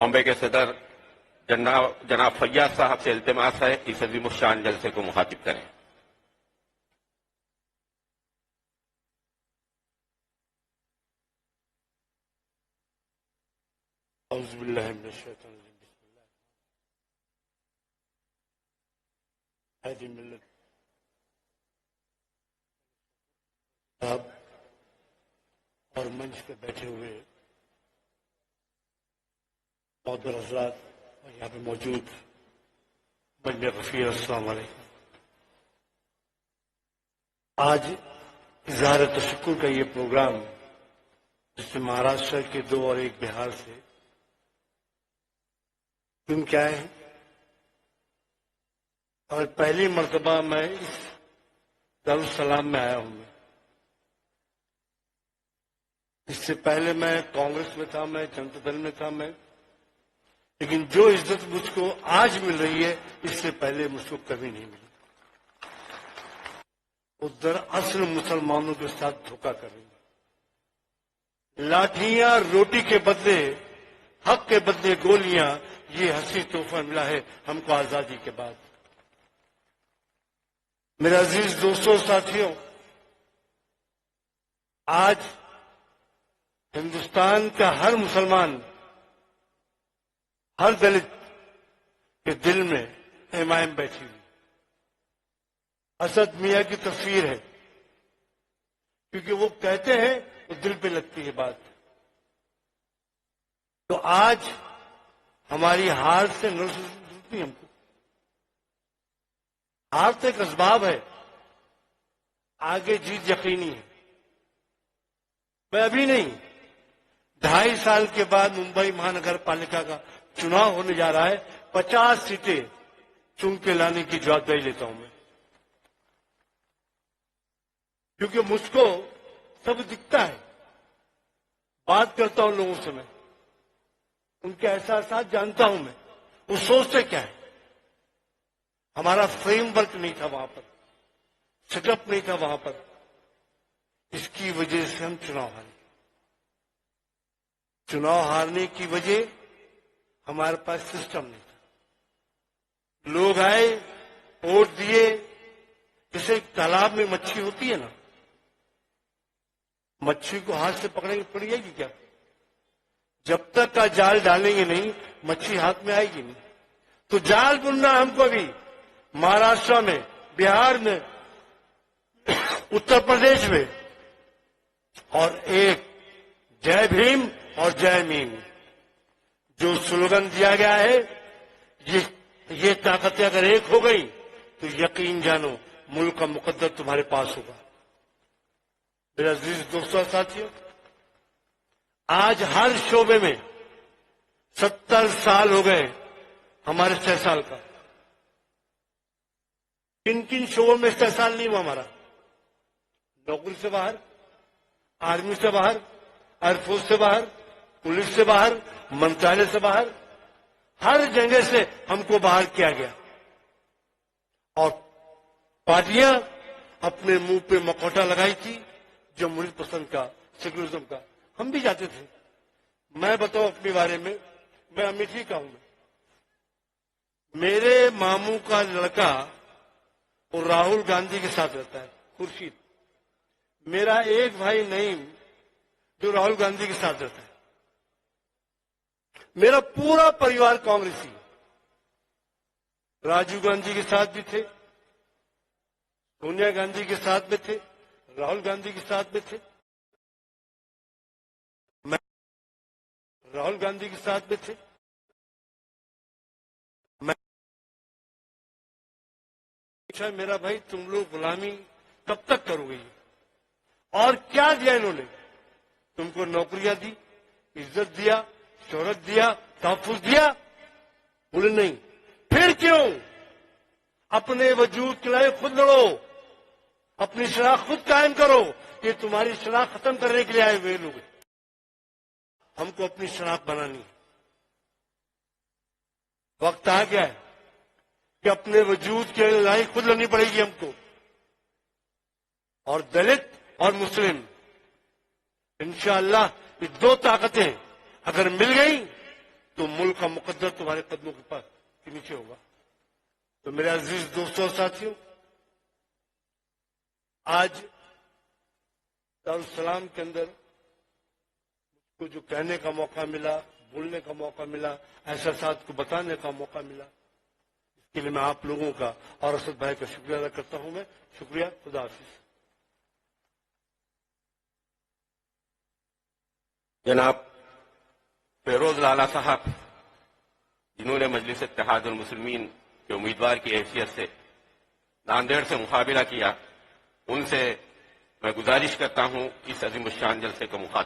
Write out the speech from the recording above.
बॉम्बे के सदर जनाब फैयाज साहब से इल्तिमास है कि इस अजीम शान जलसे को मुखातिब करें। और मंच पे बैठे हुए मौजूद हजरात और यहाँ पे मौजूद बंदे गफीर, अस्सलाम वालेकुम। आज इज़हार तशक्कुर का ये प्रोग्राम जिसमें महाराष्ट्र के 2 और 1 बिहार से तुम क्या है, और पहली मर्तबा मैं इस दारुस्सलाम में आया हूं। इससे पहले मैं कांग्रेस में था, मैं जनता दल में था, लेकिन जो इज्जत मुझको आज मिल रही है इससे पहले मुझको कभी नहीं मिली। उधर असल मुसलमानों के साथ धोखा कर रही है। लाठियां रोटी के बदले, हक के बदले गोलियां, ये हंसी तोहफा मिला है हमको आजादी के बाद। मेरे अजीज दोस्तों, साथियों, आज हिंदुस्तान का हर मुसलमान, हर दलित के दिल में एमआईएम बैठी हुई। असद मियां की तस्वीर है, क्योंकि वो कहते हैं तो दिल पे लगती है बात। तो आज हमारी हार से न नहीं, हमको हार तो एक असबाब है, आगे जीत यकीनी है। मैं अभी नहीं, 2.5 साल के बाद मुंबई महानगर पालिका का चुनाव होने जा रहा है। 50 सीटें चुन के लाने की जवाबदारी लेता हूं मैं, क्योंकि मुझको सब दिखता है। बात करता हूं लोगों से, मैं उनके एहसास जानता हूं, मैं वो सोचते क्या है। हमारा फ्रेमवर्क नहीं था वहां पर, सेटअप नहीं था वहां पर, इसकी वजह से हम चुनाव हारे। चुनाव हारने की वजह हमारे पास सिस्टम नहीं था। लोग आए, वोट दिए, जैसे तालाब में मच्छी होती है ना, मच्छी को हाथ से पकड़ेंगे पड़ेगी क्या? जब तक का जाल डालेंगे नहीं, मच्छी हाथ में आएगी नहीं। तो जाल बुनना हमको भी महाराष्ट्र में, बिहार में, उत्तर प्रदेश में, और एक जय भीम और जय मीम जो स्लोगन दिया गया है, ये ताकतें अगर एक हो गई तो यकीन जानो मुल्क का मुकद्दर तुम्हारे पास होगा। मेरे अजीज दोस्तों, साथियों, आज हर शोबे में 70 साल हो गए हमारे 6 साल का। किन किन शोबों में 6 साल नहीं हुआ हमारा? नौकरी से बाहर, आर्मी से बाहर, एयरफोर्स से बाहर, पुलिस से बाहर, मंत्रालय से बाहर, हर जगह से हमको बाहर किया गया। और पार्टियां अपने मुंह पे मखौटा लगाई थी जमहूरियत पसंद का, सेक्युलरिज्म का। हम भी जाते थे। मैं बताऊं अपने बारे में, मैं अमेठी का हूं। मेरे मामू का लड़का वो राहुल गांधी के साथ रहता है, खुर्शीद। मेरा एक भाई नईम जो राहुल गांधी के साथ रहता है। मेरा पूरा परिवार कांग्रेसी। राजीव गांधी के साथ भी थे, सोनिया गांधी के साथ में थे, राहुल गांधी के साथ में थे, मैं राहुल गांधी के साथ में थे। मैं पूछा, मेरा भाई तुम लोग गुलामी कब तक करोगे? और क्या दिया इन्होंने तुमको? नौकरियां दी, इज्जत दिया, शोहरत दिया, तहफ्फुज दिया? बोले नहीं। फिर क्यों? अपने वजूद के लिए खुद लड़ो, अपनी शनाख्त खुद कायम करो। ये तुम्हारी शनाख्त खत्म करने के लिए आए हुए लोग। हमको अपनी शनाख्त बनानी है। वक्त आ गया है कि अपने वजूद के लिए लड़ाई खुद लड़नी पड़ेगी हमको। और दलित और मुस्लिम, इंशाअल्लाह ये 2 ताकतें अगर मिल गई تو ملک کا مقدر تمہارے قدموں کے پاس کے نیچے ہوگا. تو میرے عزیز دوستوں اور ساتھیوں، آج دارالسلام کے اندر مجھ کو جو کہنے کا موقع ملا، بولنے کا موقع ملا، احساسات کو بتانے کا موقع ملا، اس کے لیے میں آپ لوگوں کا اور اسد بھائی کا شکریہ ادا کرتا ہوں. میں شکریہ. خدا حافظ. جناب فیروز لالا صاحب، جنہوں نے مجلس اتحاد المسلمین کے امیدوار کی حیثیت سے ناندیڑ سے مقابلہ کیا، ان سے میں گزارش کرتا ہوں اس عظیم الشان جلسے کا مخاطب